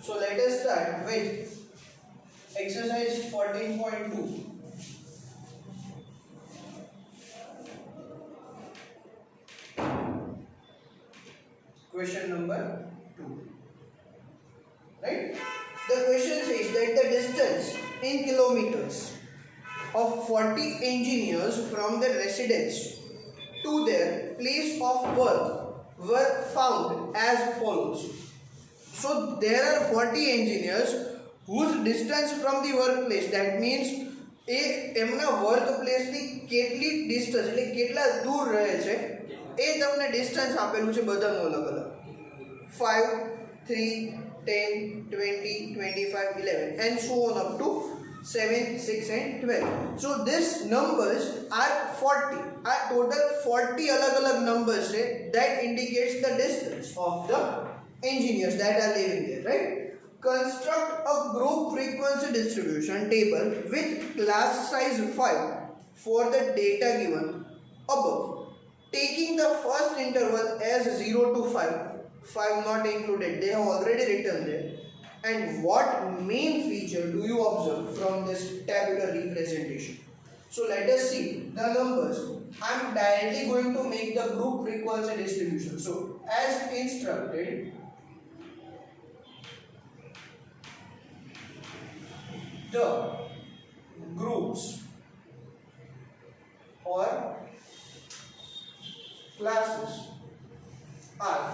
So let us start with exercise 14.2. Question number 2. Right? The question says that the distance in kilometers of 40 engineers from their residence to their place of work were found as follows. So there are 40 engineers whose distance from the workplace, that means એમના work place થી કેટલી distance એટલે કેટલા દૂર રહે છે એ તમને distance આપેલું છે બધાનું અલગ અલગ 5 3 10 20 25 11 and so on up to 7 6 and 12. So these numbers are 40, are total 40 अलग-अलग numbers है that indicates the distance of the engineers that are living there, right? Construct a group frequency distribution table with class size 5 for the data given above, taking the first interval as 0 to 5 not included, they have already written there. And what main feature do you observe from this tabular representation? So let us see the numbers. I am directly going to make the group frequency distribution. So as instructed, the groups or classes are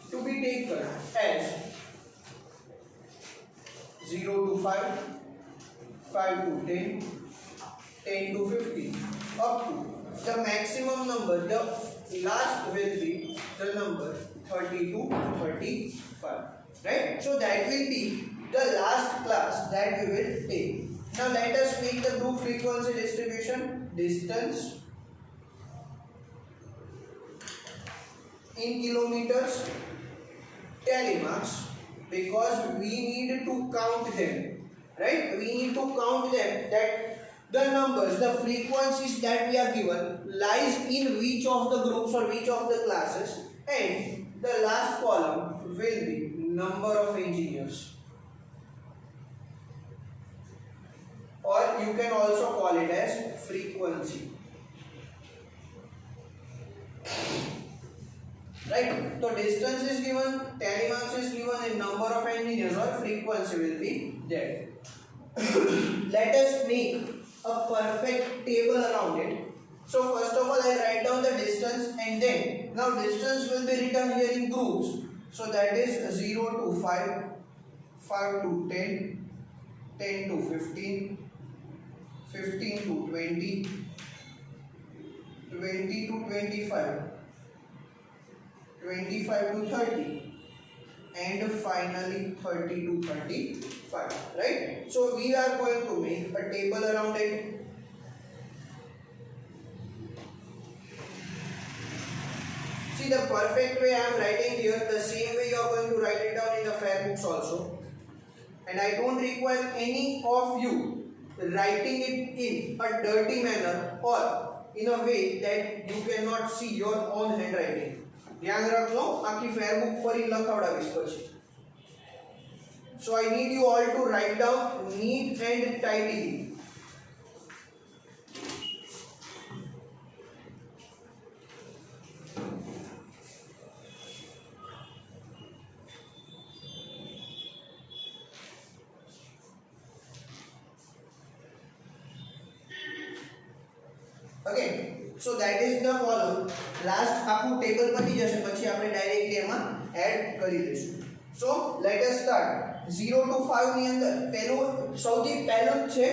to be taken as 0 to 5, 5 to 10, 10 to 15, up to the maximum number, the last will be the number 30 to 35, right? So that will be the last class that we will take. Now let us make the group frequency distribution. Distance in kilometers, telemarks, because we need to count them, right? We need to count them, that the numbers, the frequencies that we are given lies in which of the groups or which of the classes, and the last column will be number of engineers, or you can also call it as frequency, right? So distance is given, telemarks is given, and number of engineers or frequency will be there. Let us make a perfect table around it. So first of all, I write down the distance, and then now distance will be written here in groups. So that is 0 to 5, 5 to 10, 10 to 15, 15 to 20, 20 to 25, 25 to 30, and finally 30 to 35, right? So we are going to make a table around it. See, the perfect way I am writing here, the same way you are going to write it down in the fair books also. And I don't require any of you writing it in a dirty manner or in a way that you cannot see your own handwriting. ध्यान रखो, आखी fair book फरी लखावडावीश પછી. So I need you all to write down neat and tidily. Okay, so that is the column. Last આખું table પતી જશે પછી આપણે ડાયરેક્ટલી એમાં એડ કરી દઈશું. So let us start. 0 to 5 ની અંદર સૌથી પહેલું છે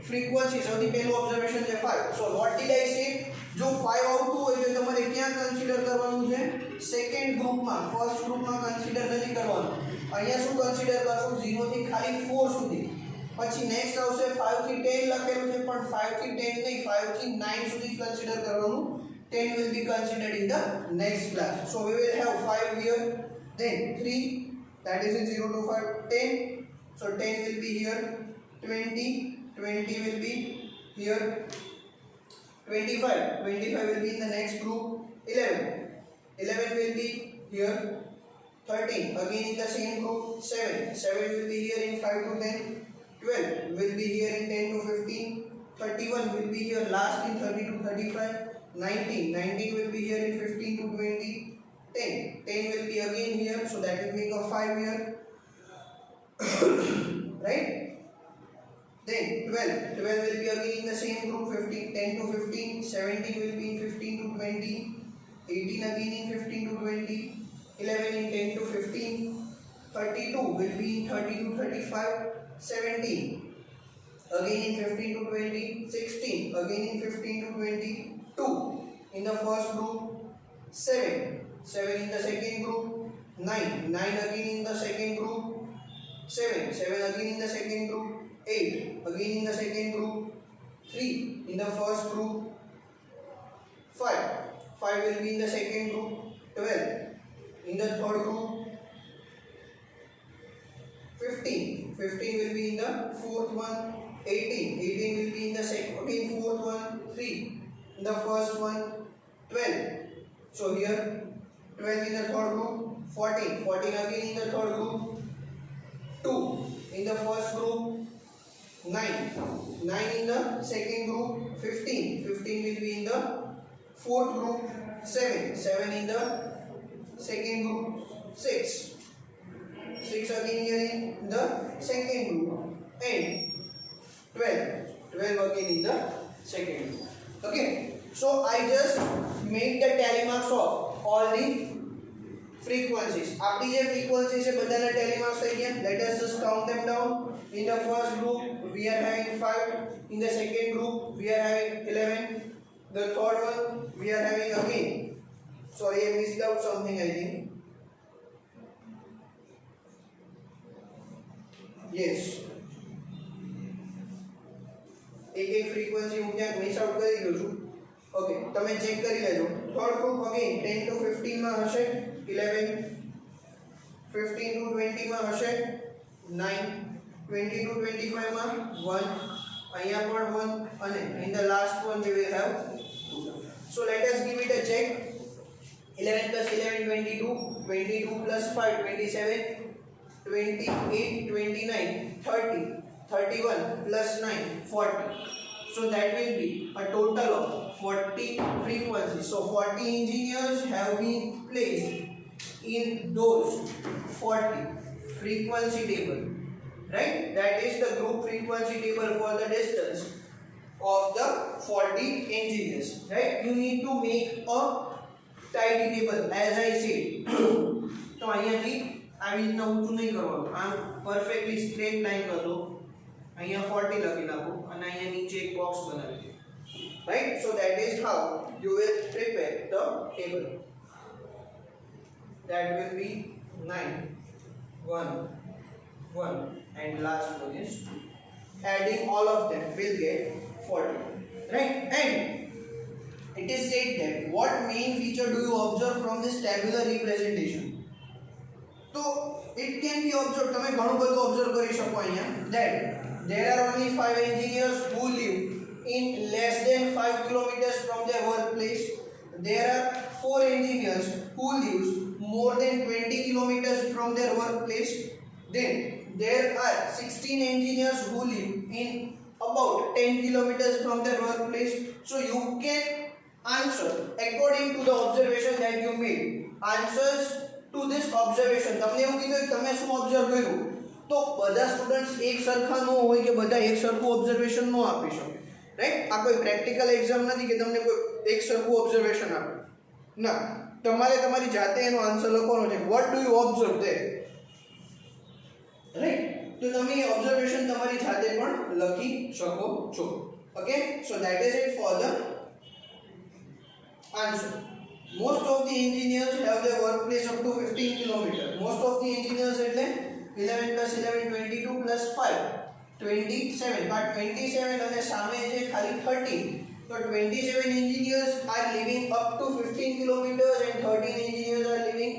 ફ્રીક્વન્સી, સૌથી પહેલું ઓબ્ઝર્વેશન છે 5. So what did I say? જો 5 આવતું હોય તો તમારે ક્યાં કન્સિડર કરવાનું છે? સેકન્ડ ગ્રુપમાં, ફર્સ્ટ ગ્રુપમાં કન્સિડર નથી કરવાનું. અહીંયા શું કન્સિડર કરશું? 0 થી ખાલી 4 સુધી. પછી નેક્સ્ટ આવશે 5 થી 10 લખેલું છે, પણ 5 થી 10 નહીં, 5 થી 9 સુધી કન્સિડર કરવાનું. 10 will be considered in the next class. So we will have 5 here, then 3, that is in 0 to 5, 10. So 10 will be here, 20 will be here, 25 will be in the next group, 11 11 will be here. 13 again in the same group. 7 will be here in 5 to 10. 12 will be here in 10 to 15. 31 will be here last in 30 to 35. 19 will be here in 15 to 20. 10 will be again here, so that will make a 5 here. Right? Then 12 will be again in the same group. 10 to 15. 17 will be in 15 to 20. 18 again in 15 to 20. 11 in 10 to 15. 32 will be in 30 to 35. 17 again in 15 to 20. 16 again in 15 to 20. 2 in the first group. 7 in the second group. 9 again in the second group. 7 again in the second group. 8 again in the second group. 3 in the first group. 5 will be in the second group. 12 in the third group. 15 will be in the fourth one. 18 will be in the second, again fourth one. 3 in the first one. 12, so here 12 in the third group. 14 again in the third group. 2 in the first group. 9 in the second group. 15 will be in the fourth group. 7 in the second group. 6 again here in the second group. And 12 again in the second group. Okay, so I just make the tally marks of all the frequencies. આપણી જે frequencies છે બધાના tally marks થઈ ગયા. Let us just count them down. In the first group we are having 5. In the second group we are having 11. The third one we are having again, sorry I missed out something I think. Yes, एक frequency હું ક્યાંક miss out કરી ગયો છું. Okay, તમે check કરી લેજો. Third group again 10 to 15 માં હશે 11, 15 to 20 માં હશે 9, 20 to 25 માં 1, અહીંયા પણ 1, અને in the last one we will have 2. So let us give it a check. 11 plus 11 22, 22 plus 5 27, 28 29 30, 31 plus 9 40. So that will be a total of 40 frequencies. So 40 engineers have been placed in those 40 frequency table, right? That is the group frequency table for the distance of the 40 engineers, right? You need to make a tidy table as I said. तो અહીંયાથી આવી રીતના ઊંચું નહીં કરવાનું, આમ perfectly straight line કર દો. અહીંયા 40 લખી નાખો અને અહીંયા નીચે એક બોક્સ બનાવી દો, right? So that is how you will prepare the table. That will be 9 1 1 and last one is 2. Adding all of them will get 40, right? And it is said that what main feature do you observe from this tabular representation? So it can be observed, તમે ઘણું બધું observe કરી શકો અહીંયા, that there are only 5 engineers who live in less than 5 kilometers from their workplace. There are 4 engineers who live more than 20 kilometers from their workplace. Then there are 16 engineers who live in about 10 kilometers from their workplace. So you can answer according to the observation that you made. Answers to this observation, તમને એવું કીધું કે તમે શું observe કર્યું, તો બધા students એક સરખા ન હોય કે બધા એક સરખું ઓબ્ઝર્વેશન ન આપી શકે, રાઈટ? આ કોઈ પ્રેક્ટિકલ એક્ઝામ નથી કે તમને કોઈ એક સરખું ઓબ્ઝર્વેશન આપે, ના, તમારે તમારી જાતે એનો આન્સર લખવાનો છે. What do you observe there, right? તો તમે એ ઓબ્ઝર્વેશન તમારી જાતે પણ લખી શકો છો. Okay, so that is it for the answer. Most of the engineers have their workplace up to 15 kilometers. Most of the engineers એટલે 11 plus 11 22 plus 5 27. But 27 અને સામે છે ખાલી 13. So 27 engineers are living up to 15 kilometers and 13 engineers are living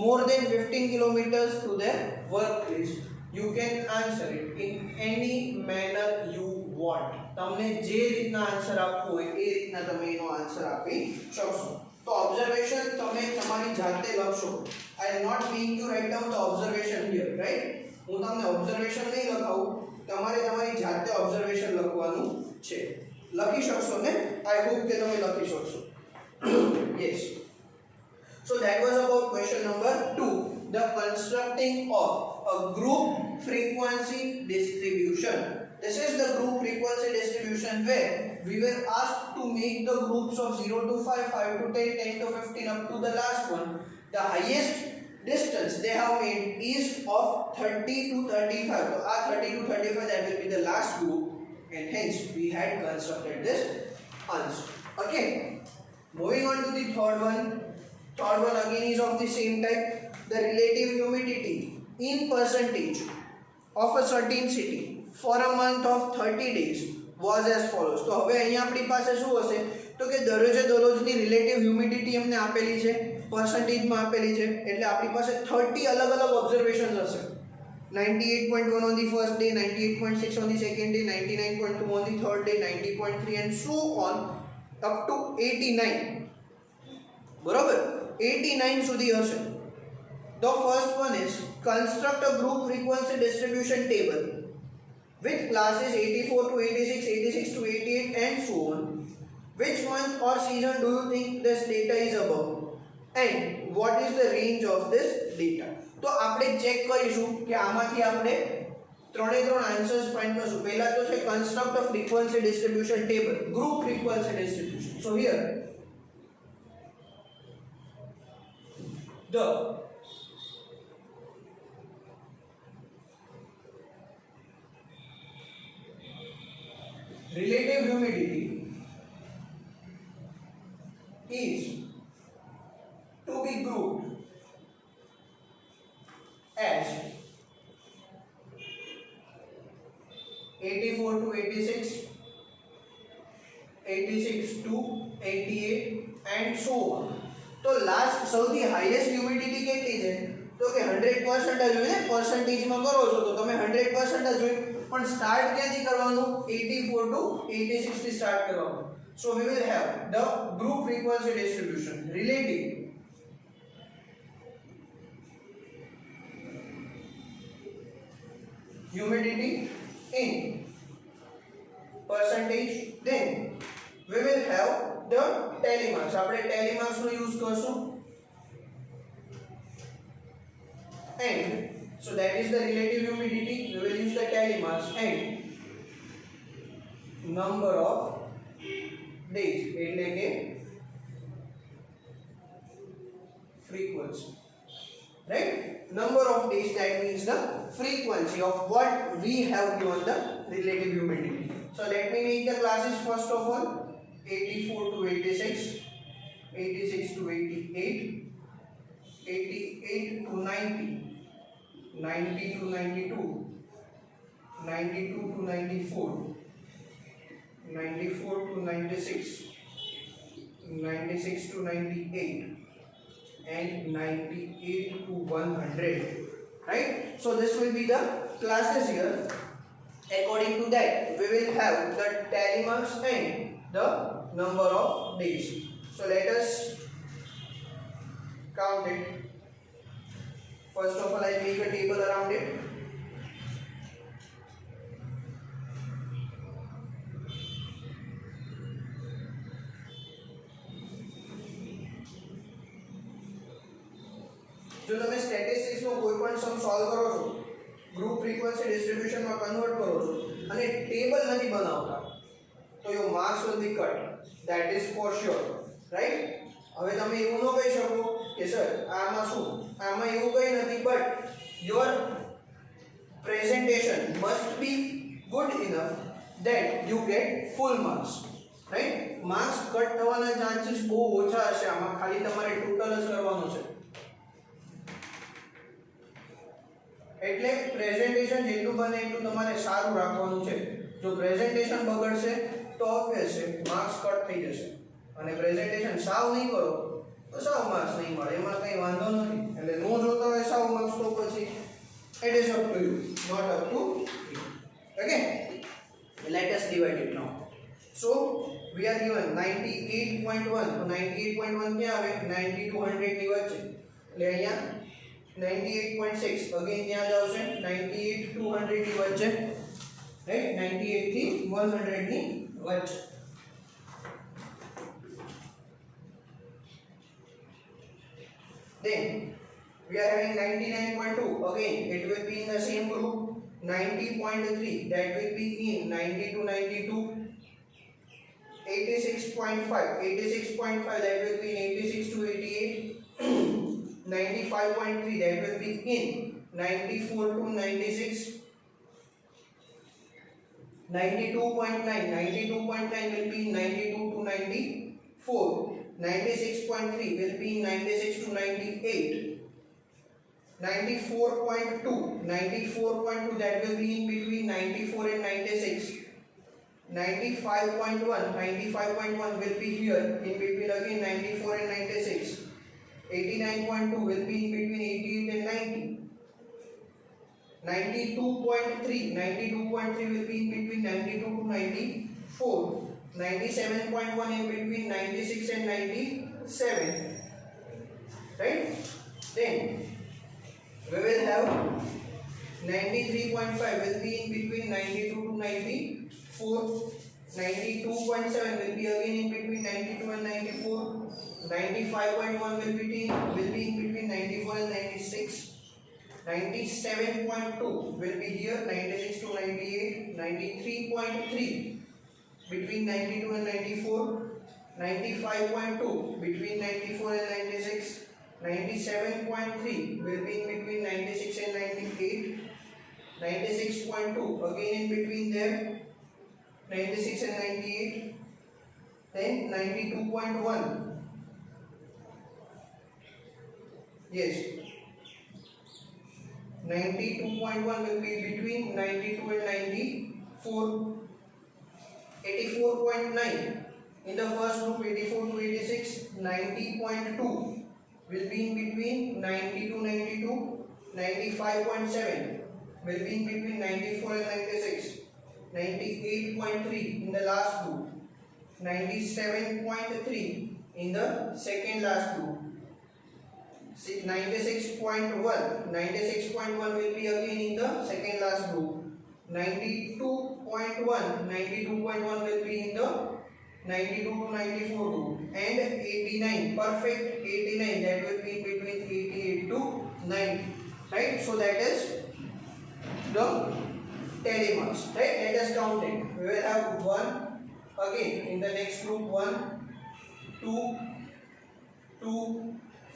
more than 15 kilometers to their workplace. You can answer it in any manner you want. તમને જે રીતના answer આપવો હોય એ રીતના તમે એનો આન્સર આપી શકશો. તો ઓબ્ઝર્વેશન તમે તમારી જાતે લખશો. I am not being to write down the observation here, right? હું તમને ઓબ્ઝર્વેશન નહીં લખાવું, તમારે તમારી જાતે ઓબ્ઝર્વેશન લખવાનું છે. લખી શકશો ને? I hope કે તમે લખી શકશો. Yes. So that was about question number 2, the constructing of a group frequency distribution. This is the group frequency distribution where we were asked to make the groups of 0 to 5, 5 to 10, 10 to 15 up to the last one. The highest distance they have made is of 30 to 35. So our 30 to 35 that will be the last group, and hence we had constructed this answer. Okay. Moving on to the third one. Third one again is of the same type. The relative humidity in percentage of a certain city for a month of 30 days was as follows. તો હવે અહીંયા આપણી પાસે શું હશે? તો કે દરરોજે દરરોજની relative humidity અમને આપેલી છે, પર્સન્ટેજમાં આપેલી છે, એટલે આપણી પાસે 30 અલગ અલગ ઓબ્ઝર્વેશન્સ હશે. 98.1 on the first day, 98.6 on the second day, 99.2 on the third day, 90.3 and so on up to 89. બરોબર? 89 સુધી હશે. The first one is construct a group frequency distribution table with classes 84 to 86, 86 to 88 and so on. Which month or season do you think this data is above? And what is the range of this data? તો આપણે check કરીશું કે આમાંથી આપણે ત્રણે ત્રણ answers find કરશું. પહેલા તો છે construct a frequency distribution table, group frequency distribution. So here the relative humidity is to be grouped as 84 to 86, 86 to 88 and so on. તો લાસ્ટ સૌથી હાઈએસ્ટ હ્યુમિડિટી કેટલી છે? તો કે 100% જ હોય ને, પર્સન્ટેજમાં કરો છો તો તમે 100% જ હોય, પણ સ્ટાર્ટ ક્યાંથી કરવાનું? 84 to 86 થી સ્ટાર્ટ કરવાનું. So we will have the group frequency distribution relative humidity in percentage, then we will have the tally marks. આપણે tally marks નો યુઝ કરશું, and so that is the relative humidity. We will use the tally marks and number of days, એટલે કે frequency, right? Number of days, that means the frequency of what we have given the relative humidity. So let me make the classes first of all. 84 to 86, 86 to 88, 88 to 90, 90 to 92, 92 to 94, 94 to 96, 96 to 98, and 98 to 100, right? So this will be the classes here. According to that, we will have the tally marks and the number of days. So let us count it. First of all, I make a table around it. જો તમે statistics નો કોઈ પણ સમ solve કરો છો, group frequency distribution માં convert કરો છો અને ટેબલ નથી બનાવતા, તો your marks will be cut. That is for sure, right? હવે તમે એવું ન કહી શકો કે સર આમાં શું, આમાં એવું કંઈ નથી, but your presentation must be good enough that you get full marks, right? Marks cut થવાના ચાન્સીસ બહુ ઓછા હશે આમાં, ખાલી તમારે ટોટલ જ કરવાનું છે. એટલે પ્રેઝન્ટેશન જેટલું બને એટલું તમારે સારું રાખવાનું છે. જો પ્રેઝન્ટેશન બગડશે તો ઓબ્વિયસ છે માર્ક્સ કટ થઈ જશે, અને પ્રેઝન્ટેશન સાવ નહીં કરો તો સાવ માર્ક્સ નહીં મળે, એમાં કંઈ વાંધો નથી. એટલે નો જોતા હોય સાવ માર્ક્સ તો પછી it is up to you, not up to you. Okay, Let us divide it now. So we are given 98.1, तो 98.1 क्या आवे 90 to 100 ની વચ્ચે એટલે અહીંયા 98.6 अगेन ત્યાં જાવશે 98 to 100 ની વચ્ચે, રાઈટ, 98 થી 100 ની વચ્ચે. Then we are having 99.2, again it will be in the same group. 90.3, that will be in 90 to 92. 86.5, that will be in 86 to 88. 95.3, that will be in 94 to 96. 92.9 will be in 92 to 94. 96.3 will be in 96 to 98. 94.2, that will be in between 94 and 96. 95.1 will be here in between again 94 and 96. 89.2 will be in between 88 and 90. 92.3 will be in between 92 to 94. 97.1 in between 96 and 97. Right? Then we will have 93.5 will be in between 92 to 94. 92.7 will be again in between 92 and 94. 95.1 will be in between 94 and 96. 97.2 will be here 96 to 98. 93.3 between 92 and 94. 95.2 between 94 and 96. 97.3 will be in between 96 and 98. 96.2 again in between there 96 and 98. Then 92.1, yes, 92.1 will be between 92 and 94. 84.9 in the first group, 84 to 86. 90.2 will be in between 90 to 92. 95.7 will be in between 94 and 96. 98.3 in the last group. 97.3 in the second last group. 96.1 will be again in the second last group. 92.1 will be in the 92 to 94 group. And 89, perfect 89, that will be between 88 to 90. Right? So that is the tally marks. Right? Let us count it. We will have 1 again in the next group. 1, 2,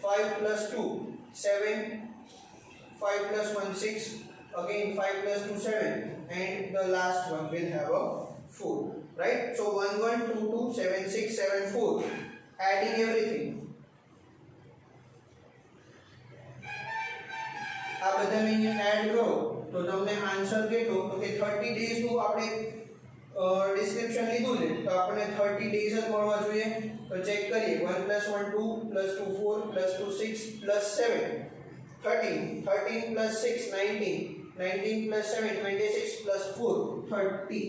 5 plus 2, 7, 5 plus 1, 6, again 5 plus 2, 7, and the last one will have a 4. Right? So 1, 1, 2, 2, 7, 6, 7, 4. Adding everything. આ બધા મેં add કરો તો તમને answer કેટલો, તો કે 30 days નું આપણે ડિસ્ક્રિપ્શન લીધું છે તો આપણે 30 ડેઝ જ મળવા જોઈએ. તો ચેક કરીએ 1 + 1 2 + 2 4 + 2 6 + 7 13 13 + 6 19 19 + 7 26 + 4 30.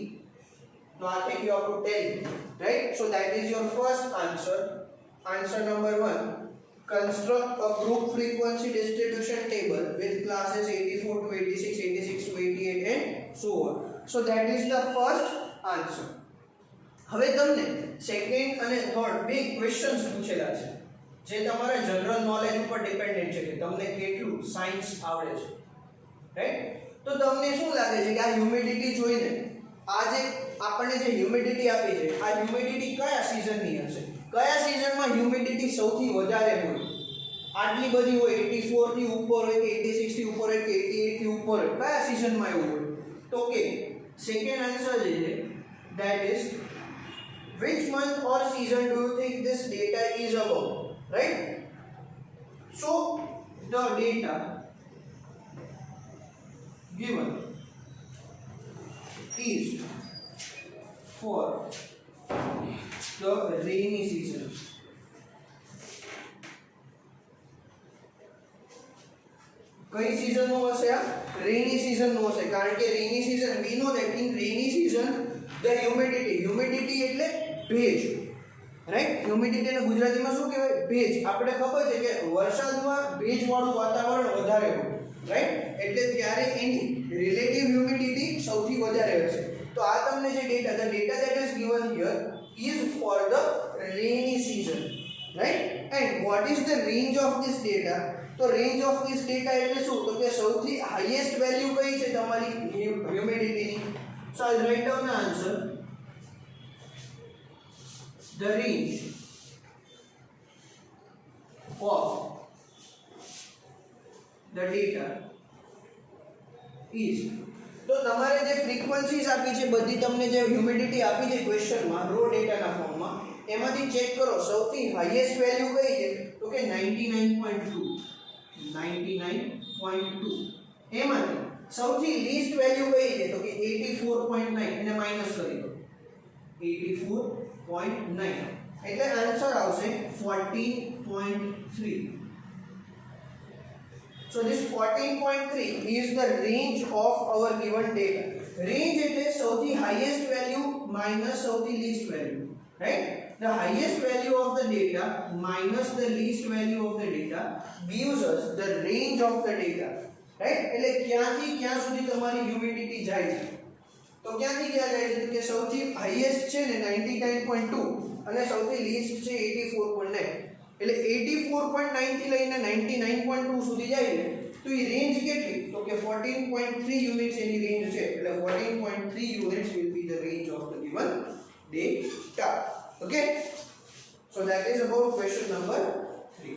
Now I think you have to tell, right? So that is your first answer. Answer number 1. Construct a group frequency distribution table with classes 84 to 86, 86 to 88 and so on. So that is the first answer. હવે તમને second અને third બે questions પૂછેલા છે જે તમારા general knowledge ઉપર dependent છે કે તમને કેટલું સાયન્સ આવડે છે, રાઈટ? તો તમને શું લાગે છે કે આ હ્યુમિડિટી જોઈને આ જે આપણને જે હ્યુમિડિટી આપી છે આ હ્યુમિડિટી કયા સિઝનની હશે? કયા સિઝનમાં હ્યુમિડિટી સૌથી વધારે હોય? આટલી બધી હોય 84 થી ઉપર હોય કે 86 થી ઉપર હોય કે 88 થી ઉપર હોય, કયા સિઝનમાં એવું હોય? તો કે સેકન્ડ આન્સર જે છે that is which month or season do you think this data is about, right? So the data given is for the rainy season. कई सीजन नो हशे? आ रेनी सीजन नो हशे, कारण के rainy season we know that in rainy season the humidity એટલે ભેજ, રાઈટ. હ્યુમિડિટી ને ગુજરાતીમાં શું કહેવાય? ભેજ. આપણે ખબર છે કે વરસાદમાં ભેજવાળું વાતાવરણ વધારે હોય, રાઈટ, એટલે ત્યારે એની રિલેટિવ હ્યુમિડિટી સૌથી વધારે હશે. તો આ તમને જે data, the data that is given here is for the rainy season, right? And what is the range of this data? તો range of this data એટલે શું? તો કે સૌથી highest value કઈ છે તમારી હ્યુમિડિટીની? So I'll write down the answer. The range of the data is, તો તમારે જે ફ્રીક્વન્સીઝ આપી છે બધી, તમને જે હ્યુમિડિટી આપી છે ક્વેશ્ચનમાં રો ડેટાના ફોર્મમાં, એમાંથી ચેક કરો સૌથી હાઈએસ્ટ વેલ્યુ કઈ છે? તો કે 99.2. એમાંથી સૌથી લીસ્ટ વેલ્યુ કઈ છે? તો કે 84.9. એને માઈનસ કરી દો. 84.9 એટલે આન્સર આવશે 14.3. So this 14.3 is the range of our given data. Range એટલે સૌથી highest value minus સૌથી least value, right? The highest value of the data minus the least value of the data gives us the range of the data, right? એટલે ક્યાંથી ક્યાં સુધી તમારી humidity જાય છે? તો ક્યાંથી ક્યાં જાય છે? તો કે સૌથી highest છે ને 99.2 અને સૌથી least છે 84.9. એટલે 84.9 થી લઈને 99.2 સુધી જાય છે. તો એ રેન્જ કેટલી? તો કે 14.3 યુનિટ્સ એની રેન્જ છે. એટલે 14.3 units will be the range of the given data. Okay, so that is about question number 3.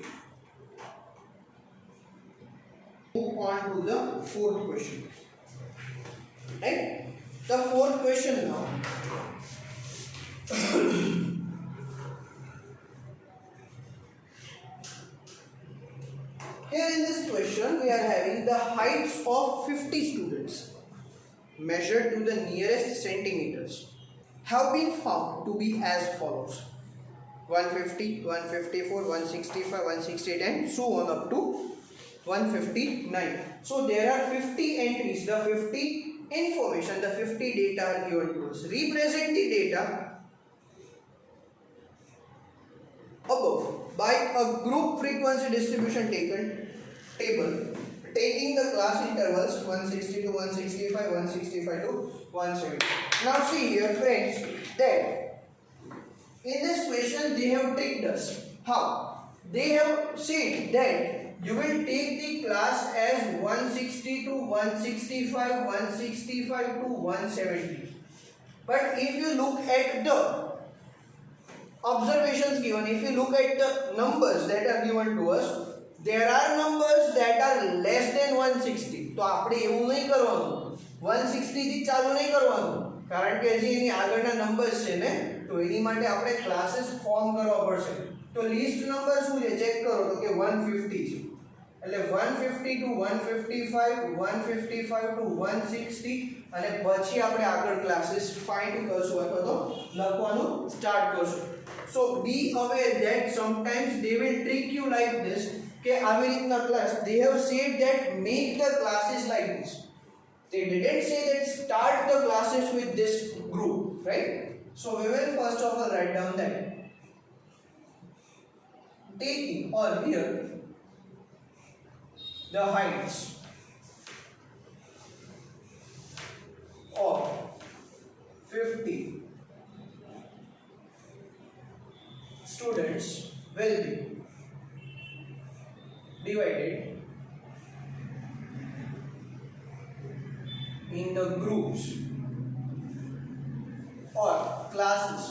Move on to the fourth question, right? The fourth question now. Here in this question we are having the heights of 50 students measured to the nearest centimeters have been found to be as follows: 150, 154, 165, 168 and so on up to 159. So there are 50 entries, the 50 information, the 50 data are given to us. Represent the data above by a group frequency distribution table taking the class intervals 160 to 165, 165 to 170. Now see here friends, that in this question they have tricked us. How? They have said that you will take the class as 160 to 165, 165 to 170. But if you look at the observations given, if you look at the numbers that are given to us, there are numbers that are less than 160. તો આપણે એવું નહીં કરવાનું, 160 થી ચાલુ નહીં કરવાનું, કારણ કે હજી એની આગળના નંબર્સ છે ને, તો એની માટે આપણે ક્લાસીસ ફોર્મ કરવા પડશે. તો લિસ્ટ નંબર શું છે ચેક કરો, તો કે 150 છે. એટલે 150 to 155, 155 to 160 અને પછી આપણે આગળ ક્લાસીસ ફાઇન્ડ કરશું અથવા તો લખવાનું સ્ટાર્ટ કરશું. So be aware that sometimes they will trick you like this, કે આવી રીતના class, they have said that make the classes like this. They didn't say that start the classes with this group, right? So we will first of all write down that taking or here the heights of 50 students will be divided in the groups or classes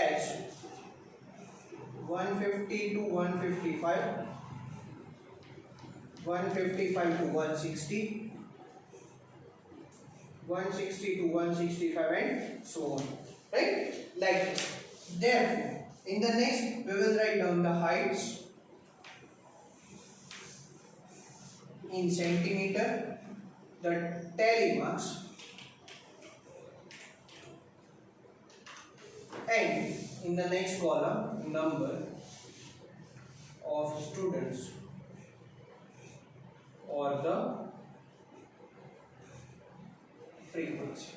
as 150 to 155, 155 to 160, 160 to 165 and so on, right? Like this. Therefore, in the next we will write down the heights in centimeter, the tally marks, and in the next column number of students or the frequency,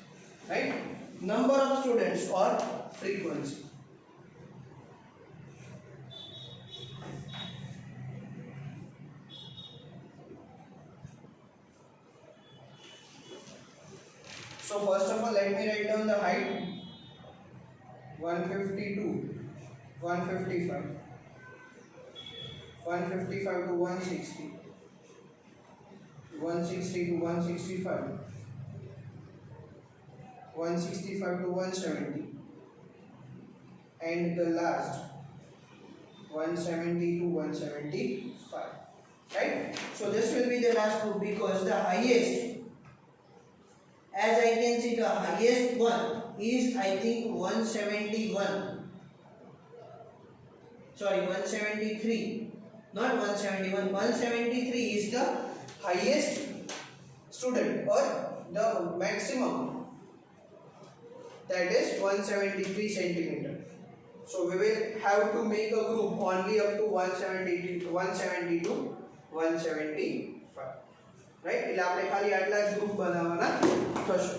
right? Number of students or frequency. So first of all, let me write down the height. 152, 155, 155 to 160, 160 to 165, 165 to 170, and the last 170 to 175. Right? So this will be the last group because the highest, as I can see, the highest one is I think 171. Sorry, 173. Not 171. 173 is the highest student or the maximum. That is 173 centimeter. So we will have to make a group only up to 170 to 175. Right? એટલે આપણે ખાલી આટલા જ group બનાવવાના થશે.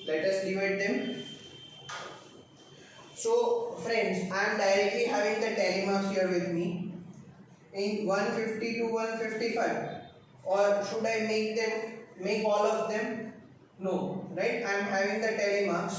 Let us divide them. So friends, I am directly having the tally marks here with me in 150 to 155, or should I make all of them? No, right? I am having the tally marks.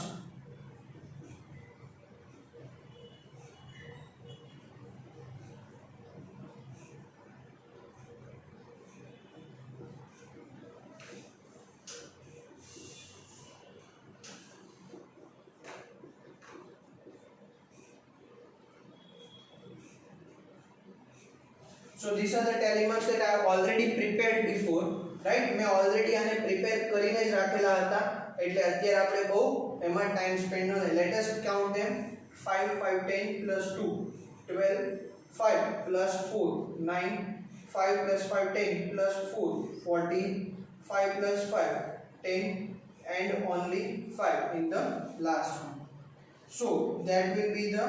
So these are the tally marks that I have already prepared before, right? मैं already આને prepare કરીને જ રાખેલા હતા, એટલે અત્યારે આપણે બહુ એમાં time spend ન થાય. Let us count them. 5 5 10 plus 2 12, 5 plus 4 9, 5 plus 5 10 plus 4 14, 5 plus 5 10, and only 5 in the last one. So that will be the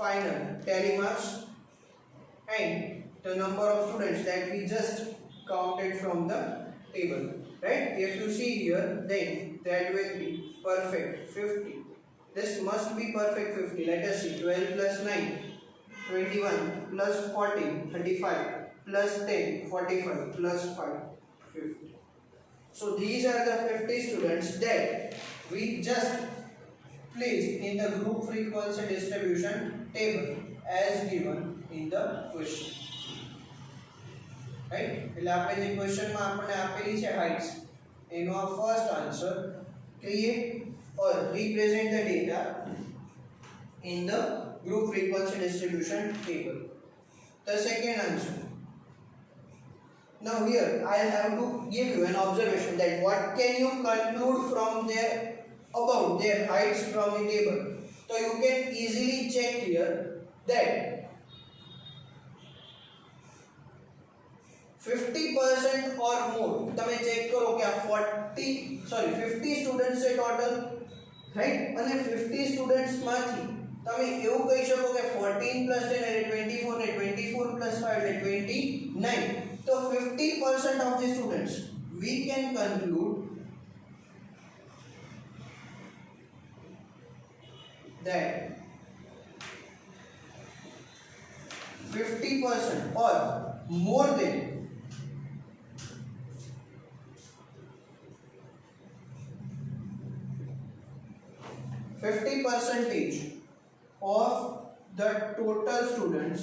final tally marks and the number of students that we just counted from the table, right? If you see here, then that will be perfect 50. This must be perfect 50. Let us see. 12 plus 9 21 plus 14 35 plus 10 45 plus 5 50. So these are the 50 students that we just placed in the group frequency distribution table as given in the question. Right? એટલે આપણે જે ક્વેશ્ચનમાં આપણને આપેલી છે heights, એનો first answer create or represent the data in the group frequency distribution table. The second answer. Now here I have to give you an observation that what can you conclude from their about their heights from the table. So you can easily check here that 50% or more. તમે check કરો કે આ 50 students છે total, right? અને 50 students માંથી તમે એવું કહી શકો કે 14 + 10 એટલે 24 ને 24 + 5 એટલે 29. તો 50% of the students we can conclude that 50% or more than 50% of the total students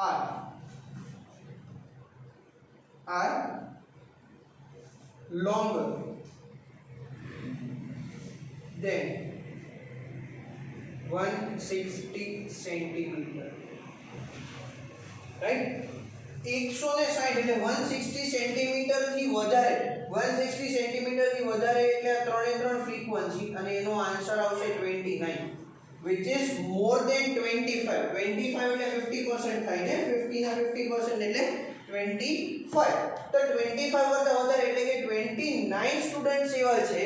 are longer than 160 centimeter, right? 160 એટલે 160 સેન્ટીમીટર થી વધારે 160 સેન્ટીમીટર થી વધારે એટલે આ ત્રણે ત્રણ ફ્રીક્વન્સી અને એનો આન્સર આવશે 29 which is more than 25 25 એટલે 50% થાય છે 50 ના 50% એટલે 25 તો 25 કરતા વધારે એટલે કે 29 સ્ટુડન્ટ્સ એવા છે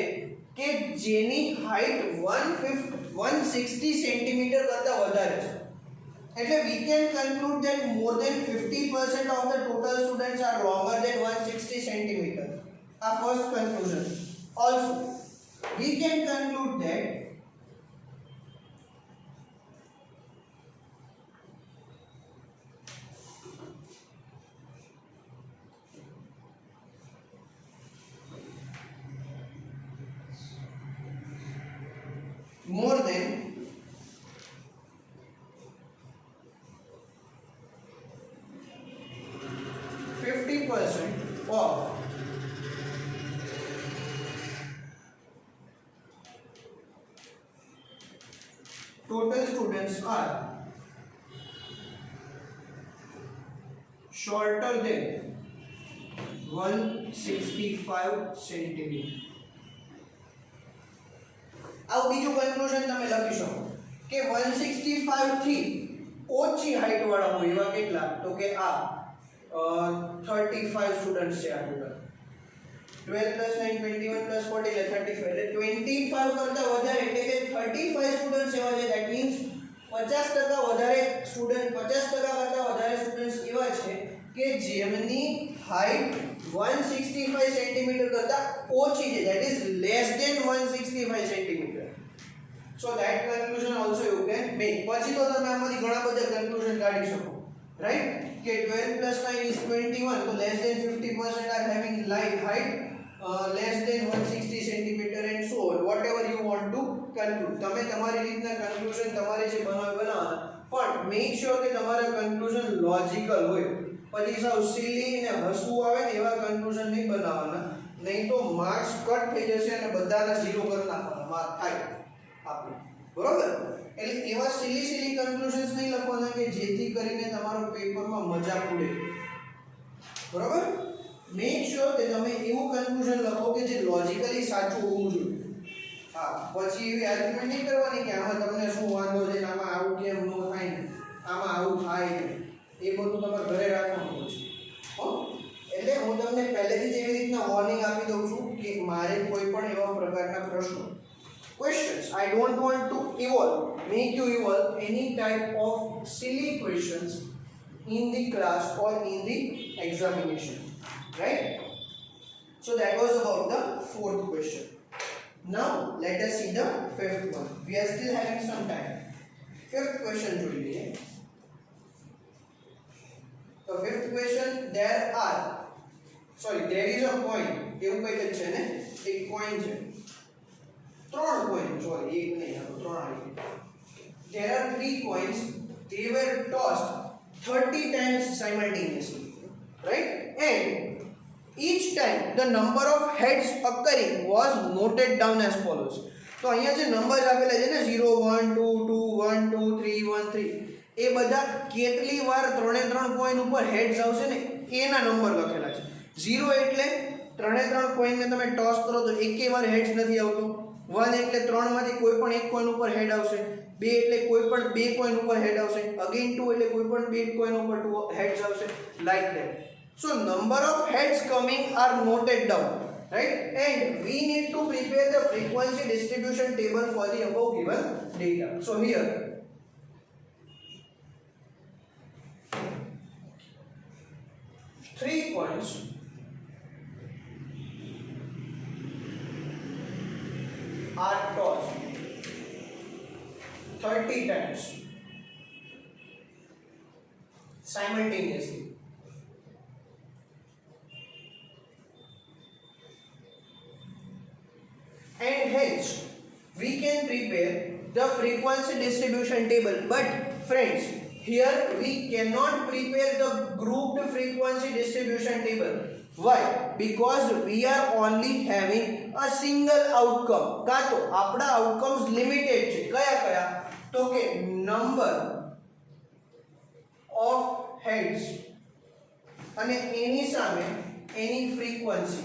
કે જેની હાઈટ 160 સેન્ટીમીટર કરતા વધારે છે એટલે we can conclude that more than 50% of the total students are longer than 160 centimeter. Our first conclusion. Also, we can conclude that more than 50% of total students are shorter than 165 centimeter. આવું બીજું conclusion તમે લખી શકો કે 165 થી ઓછી height વાળા હોય એવા કેટલા તો કે આ 35 સ્ટુડન્ટ્સ છે આ ટોટલ 12 + 9 21 + 40 એટલે 35 એટલે 25 કરતા વધારે એટલે કે 35 સ્ટુડન્ટ્સ એવા છે ધેટ મીન્સ 50% વધારે સ્ટુડન્ટ 50% કરતા વધારે સ્ટુડન્ટ્સ એવા છે કે જેમની હાઈટ 165 સેન્ટીમીટર કરતા ઓછી છે that is less than 165 centimetre so that conclusion also you can make પછી તો તમે આમાંથી ઘણા બધા કન્ક્લુઝન કાઢી શકો રાઈટ કે 12 + 9 is 21 so less than 50% are having light height less than 160 centimeter and so on whatever you want to conclude તમે તમારી રીતના કન્ક્લુઝન તમારે જે બનાવવાના પણ મેક શ્યોર કે તમારા કન્ક્લુઝન લોજિકલ હોય પછી સાવ સિલી ને હસવું આવે ને એવા કન્ક્લુઝન નહીં બનાવવાના નહીં તો માર્ક્સ કટ થઈ જશે અને બધાના 0 કરી નાખવાના માર્ક થાય આપણે બરોબર એટલે એવા સિલી કન્ક્લુઝન્સ નહીં લખવાના કે જેથી કરીને તમારો પેપરમાં મજા પડે બરોબર મેક શ્યોર કે તમે એવું કન્ક્લુઝન લખો કે જે લોજિકલી સાચું હોવું જોઈએ હા પછી એવી આર્ગ્યુમેન્ટ નહીં કરવાની કે આમાં તમને શું વાંધો છે આમાં આવું કેમ ન થાય ને આમાં આવું થાય ને એ બધું તમારે ઘરે રાખવાનું છે હો એટલે હું તમને પહેલેથી જ એવી રીતના વોર્નિંગ આપી દઉં છું કે મારે કોઈ પણ એવા પ્રકારના પ્રશ્નો questions I don't want to make you evolve any type of silly questions in the class or in the examination right so that was about the fourth question now let us see the fifth one we are still having some time fifth question જોઈ લઈએ so fifth question there is a coin એવું કઈ છે ને એક coin છે ત્રણ coin sorry એક નહીં આ તો ત્રણ આવી there are three coins they were tossed 30 times simultaneously right and each time the number of heads occurring was noted down as follows તો અહીંયા જે નંબર્સ આપેલા છે ને 0 1 2 2 1 2 3 1 3 એ બધા કેટલી વાર ત્રણે ત્રણ કોઈન ઉપર હેડ્સ આવશે ને એના નંબર લખેલા છે 0 એટલે ત્રણે ત્રણ કોઈન ને તમે ટોસ કરો તો એકેય વાર હેડ્સ નથી આવતો 1 એટલે ત્રણમાંથી કોઈ પણ એક કોઈન ઉપર હેડ આવશે 2 એટલે કોઈ પણ બે કોઈન ઉપર હેડ આવશે અગેન 2 એટલે કોઈ પણ બે કોઈન ઉપર હેડ્સ આવશે like that so number of heads coming are noted down right and we need to prepare the frequency distribution table for the above given data so here three points are tossed 30 times simultaneously and hence we can prepare the frequency distribution table but friends here we cannot prepare the grouped frequency distribution table why because we are only having a single outcome का तो આપડા outcomes limited છે કયા કયા તો કે number of heads અને એની સામે એની frequency,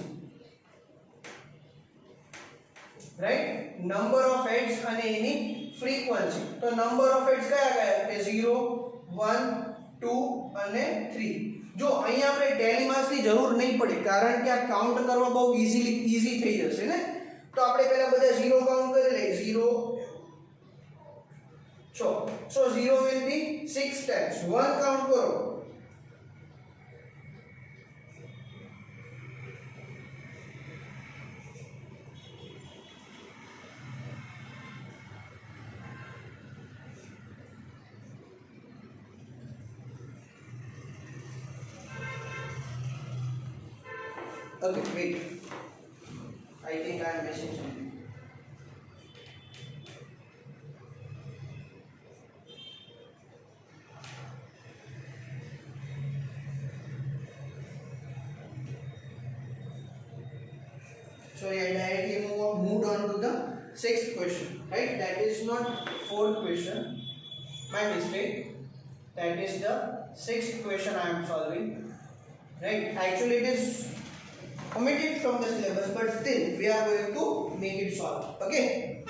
right, number of heads અને એની ફ્રીક્વન્સી. તો નંબર ઓફ હેડ્સ કયા કયા કે 0 1 2 અને 3. જો અહીંયા આપણે ટેલી માર્ક્સ ની જરૂર નહીં પડે કારણ કે આ કાઉન્ટ કરવા બહુ ઈઝી થઈ જશે ને. તો આપણે પહેલા બધા 0 કાઉન્ટ કરી લઈએ. 0 so 0 will be 6 times. 1 count કરો. Okay, wait. I think I am missing something. So I directly moved on to the sixth question, right? That is not fourth question. My mistake. That is the sixth question I am solving. Right? Actually, it is omitted from the syllabus, but still we are going to make it solve. Okay?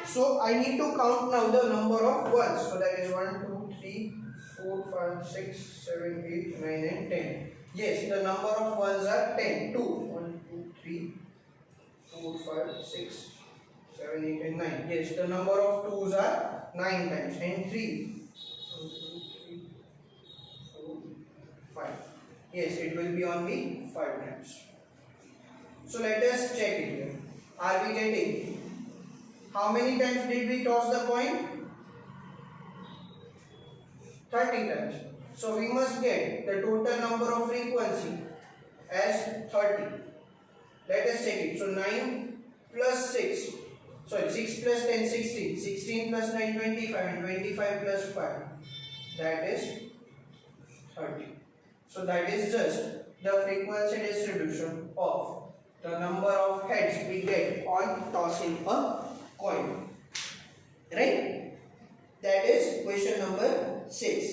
So I need to count now the number of ones. So that is 1 2 3 4 5 6 7 8 9 and 10. Yes, the number of ones are 10. 2 1 2 3 4 5 6 7 8 and 9. Yes, the number of twos are 9 times and 3 1 2 3 4 5. Yes, it will be only 5 times. So let us check it here. Are we getting? How many times did we toss the coin? 30 times. So we must get the total number of frequency as 30. Let us check it. So 9 plus 6. Sorry, 6 plus 10, 16. 16 plus 9, 25. And 25 plus 5. That is 30. So that is just the frequency distribution of the number of heads we get on tossing a coin. Right? That is question number 6.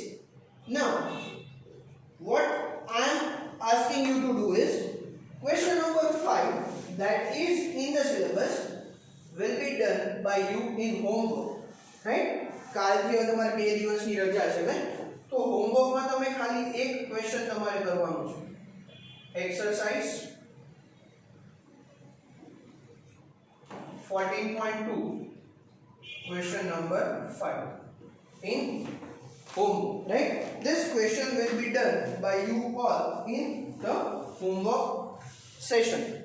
Now, what I am asking you to do is question number 5 that is in the syllabus will be done by you in homework. Right? કાલથી તમારે 2 દિવસની રજા છે ને, તો હોમવર્કમાં તમે ખાલી એક ક્વેશ્ચન તમારે કરવાનું છે. Exercise 14.2 question number 5 in home, right? This question will be done by you all in the homework session.